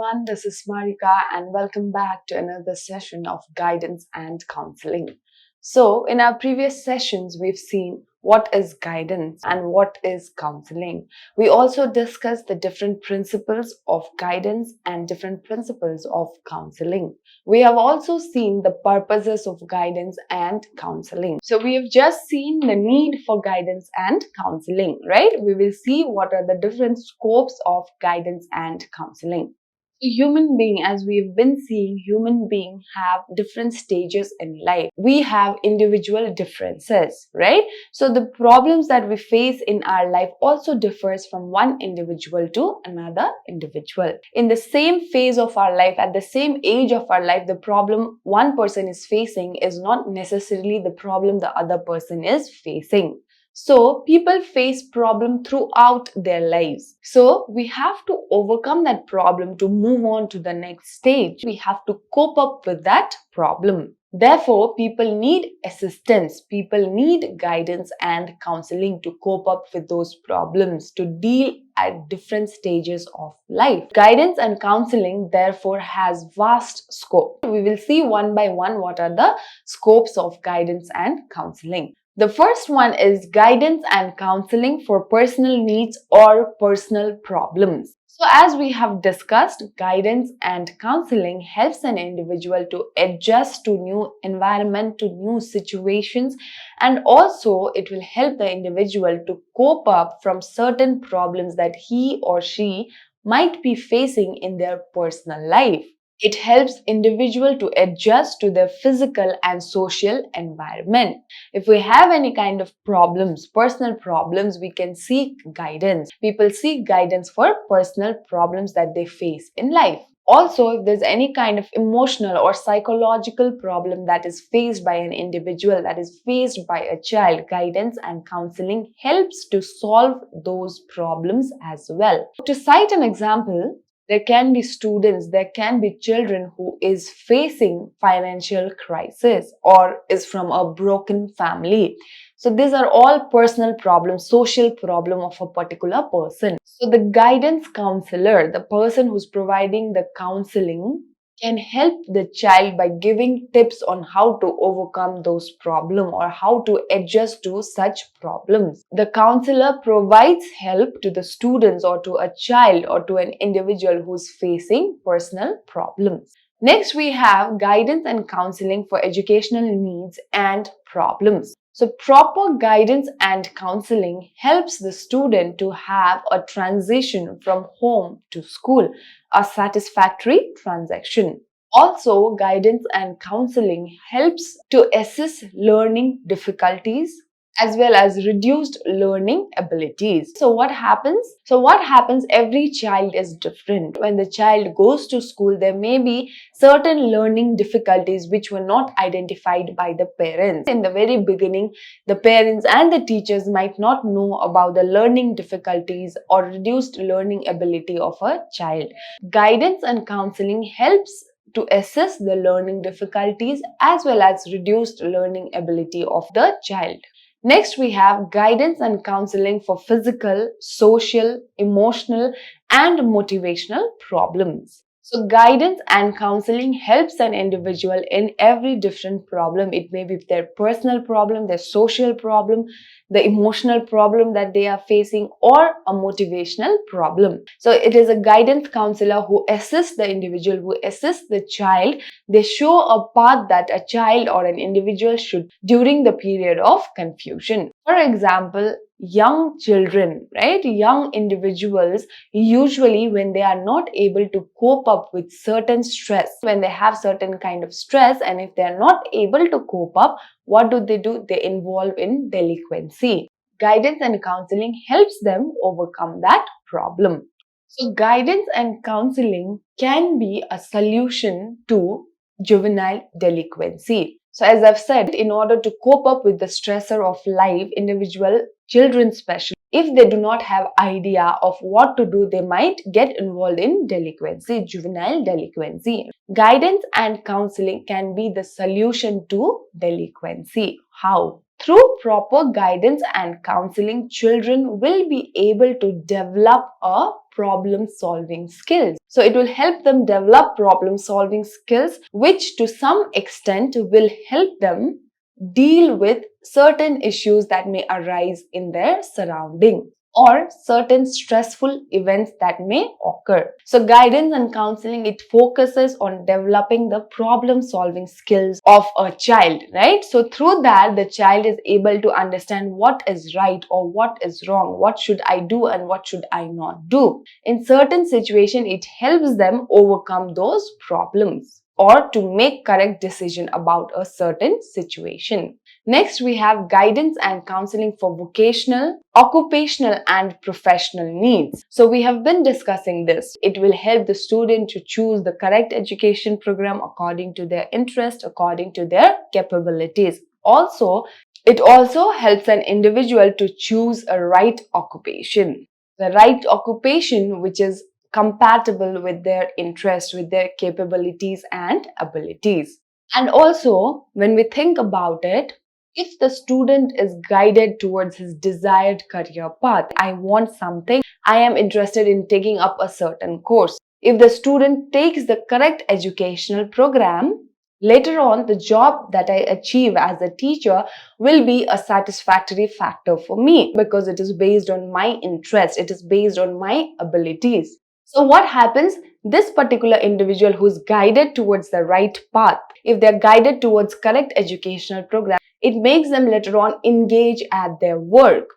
everyone, this is Marika and welcome back to another session of guidance and counseling. So, in our previous sessions, we've seen what is guidance and what is counseling. We also discussed the different principles of guidance and different principles of counseling. We have also seen the purposes of guidance and counseling. So, we have just seen the need for guidance and counseling, right? We will see what are the different scopes of guidance and counseling. Human being, as we've been seeing, human being have different stages in life. We have individual differences, right? So the problems that we face in our life also differs from one individual to another individual. In the same phase of our life, at the same age of our life, the problem one person is facing is not necessarily the problem the other person is facing. So people face problem throughout their lives. So we have to overcome that problem to move on to the next stage. We have to cope up with that problem. Therefore, people need assistance, people need guidance and counseling to cope up with those problems, to deal at different stages of life. Guidance and counseling therefore has vast scope. We will see one by one what are the scopes of guidance and counseling. The first one is guidance and counseling for personal needs or personal problems. So as we have discussed, guidance and counseling helps an individual to adjust to new environment, to new situations, and also it will help the individual to cope up from certain problems that he or she might be facing in their personal life. It helps individual to adjust to their physical and social environment. If we have any kind of problems, personal problems, we can seek guidance. People seek guidance for personal problems that they face in life. Also, if there's any kind of emotional or psychological problem that is faced by an individual, that is faced by a child, guidance and counseling helps to solve those problems as well. To cite an example, there can be students, there can be children who is facing financial crisis or is from a broken family. So these are all personal problems, social problem of a particular person. So the guidance counselor, the person who's providing the counseling, can help the child by giving tips on how to overcome those problems or how to adjust to such problems. The counselor provides help to the students or to a child or to an individual who's facing personal problems. Next, we have guidance and counseling for educational needs and problems. So proper guidance and counseling helps the student to have a transition from home to school, a satisfactory transaction. Also, guidance and counseling helps to assess learning difficulties as well as reduced learning abilities. So what happens? Every child is different. When the child goes to school, there may be certain learning difficulties which were not identified by the parents. In the very beginning, the parents and the teachers might not know about the learning difficulties or reduced learning ability of a child. Guidance and counseling helps to assess the learning difficulties as well as reduced learning ability of the child. Next, we have guidance and counseling for physical, social, emotional, and motivational problems. So guidance and counseling helps an individual in every different problem. It may be their personal problem, their social problem, the emotional problem that they are facing, or a motivational problem. So it is a guidance counselor who assists the individual, who assists the child. They show a path that a child or an individual should during the period of confusion. For example, young children, right? Young individuals, usually when they are not able to cope up with certain stress, when they have certain kind of stress, and if they are not able to cope up, what do? They involve in delinquency. Guidance and counseling helps them overcome that problem. So guidance and counseling can be a solution to juvenile delinquency. So as I've said, in order to cope up with the stressor of life, individual children especially, if they do not have idea of what to do, they might get involved in delinquency, juvenile delinquency. Guidance and counseling can be the solution to delinquency. How? Through proper guidance and counseling, children will be able to develop a problem solving skills. So it will help them develop problem solving skills, which to some extent will help them deal with certain issues that may arise in their surrounding or certain stressful events that may occur. So guidance and counseling, it focuses on developing the problem solving skills of a child, right? So through that, the child is able to understand what is right or what is wrong, what should I do and what should I not do. In certain situation, it helps them overcome those problems or to make correct decision about a certain situation. Next, we have guidance and counseling for vocational, occupational and professional needs. So we have been discussing this. It will help the student to choose the correct education program according to their interest, according to their capabilities. It also helps an individual to choose a right occupation. The right occupation which is compatible with their interest, with their capabilities and abilities. And also, when we think about it, if the student is guided towards his desired career path, I want something, I am interested in taking up a certain course. If the student takes the correct educational program, later on the job that I achieve as a teacher will be a satisfactory factor for me because it is based on my interest, it is based on my abilities. So what happens? This particular individual who is guided towards the right path, if they are guided towards correct educational program, it makes them later on engage at their work,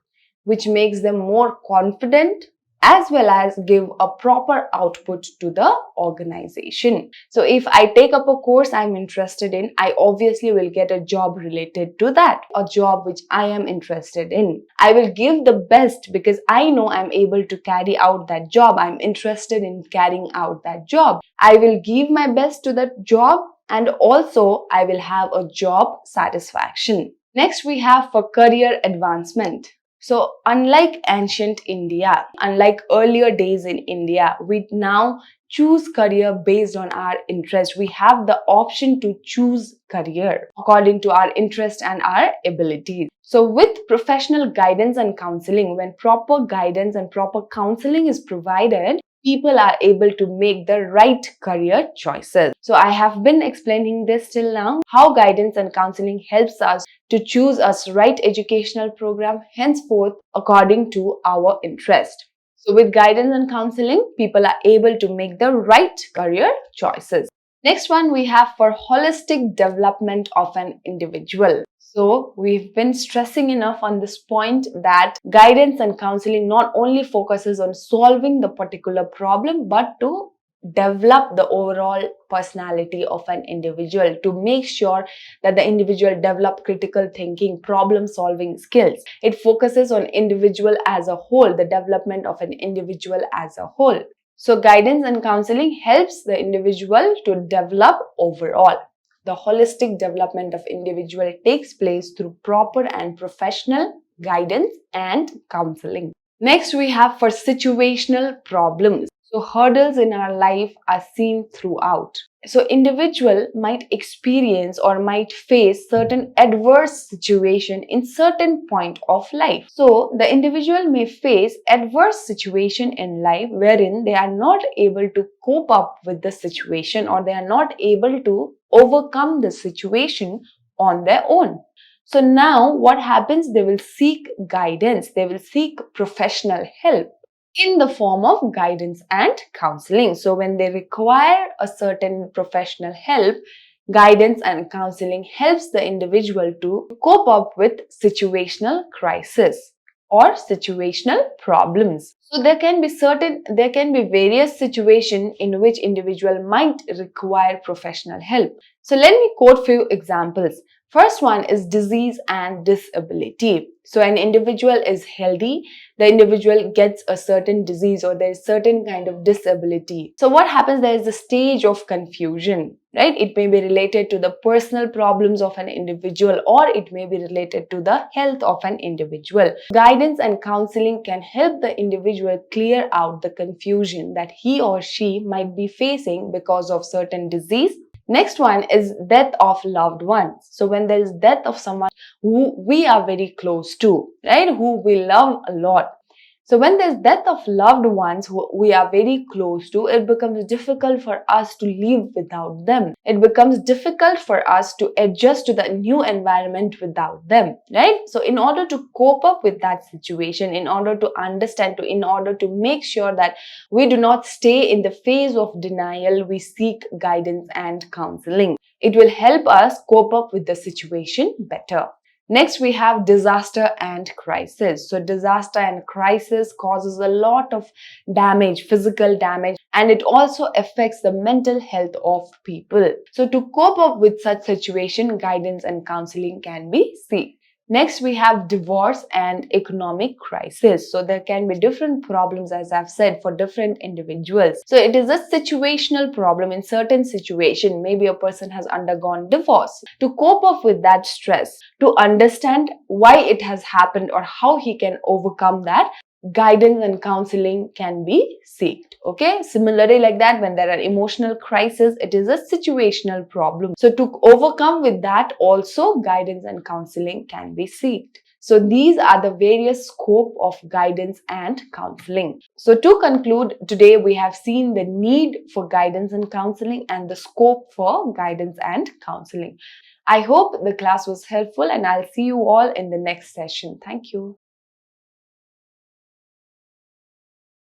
which makes them more confident as well as give a proper output to the organization. So if I take up a course I'm interested in, I obviously will get a job related to that, a job which I am interested in. I will give the best because I know I'm able to carry out that job. I'm interested in carrying out that job. I will give my best to that job and also I will have a job satisfaction. Next, we have for career advancement. So unlike ancient India, unlike earlier days in India, we now choose career based on our interest. We have the option to choose career according to our interest and our abilities. So with professional guidance and counseling, when proper guidance and proper counseling is provided, people are able to make the right career choices. So I have been explaining this till now, how guidance and counseling helps us to choose a right educational program henceforth according to our interest. So with guidance and counseling, people are able to make the right career choices. Next one we have for holistic development of an individual. So we've been stressing enough on this point that guidance and counseling not only focuses on solving the particular problem, but to develop the overall personality of an individual, to make sure that the individual develop critical thinking, problem solving skills. It focuses on individual as a whole, the development of an individual as a whole. So guidance and counseling helps the individual to develop overall. The holistic development of individual takes place through proper and professional guidance and counseling. Next, we have for situational problems. So hurdles in our life are seen throughout. So individual might experience or might face certain adverse situation in certain point of life. So the individual may face adverse situation in life wherein they are not able to cope up with the situation or they are not able to overcome the situation on their own. So now what happens? They will seek guidance, they will seek professional help in the form of guidance and counseling. So when they require a certain professional help, guidance and counseling helps the individual to cope up with situational crisis or situational problems. So there can be various situations in which individual might require professional help. So let me quote few examples. First one is disease and disability. So an individual is healthy, the individual gets a certain disease or there is certain kind of disability. So what happens? There is a stage of confusion, right? It may be related to the personal problems of an individual or it may be related to the health of an individual. Guidance and counseling can help the individual clear out the confusion that he or she might be facing because of certain disease, Next one is death of loved ones. So when there is death of someone who we are very close to, right, who we love a lot. So when there's death of loved ones who we are very close to, it becomes difficult for us to live without them. It becomes difficult for us to adjust to the new environment without them, right? So in order to cope up with that situation, in order to understand, in order to make sure that we do not stay in the phase of denial, we seek guidance and counseling. It will help us cope up with the situation better. Next, we have disaster and crisis. So disaster and crisis causes a lot of damage, physical damage, and it also affects the mental health of people. So to cope up with such situation, guidance and counseling can be sought. Next, we have divorce and economic crisis. So there can be different problems, as I've said, for different individuals. So it is a situational problem. In certain situation, maybe a person has undergone divorce. To cope up with that stress, to understand why it has happened or how he can overcome that, guidance and counseling can be sought. Okay, similarly, like that, when there are emotional crises, it is a situational problem. So to overcome with that, also guidance and counseling can be sought. So these are the various scope of guidance and counseling. So to conclude, today we have seen the need for guidance and counseling and the scope for guidance and counseling. I hope the class was helpful, and I'll see you all in the next session. Thank you.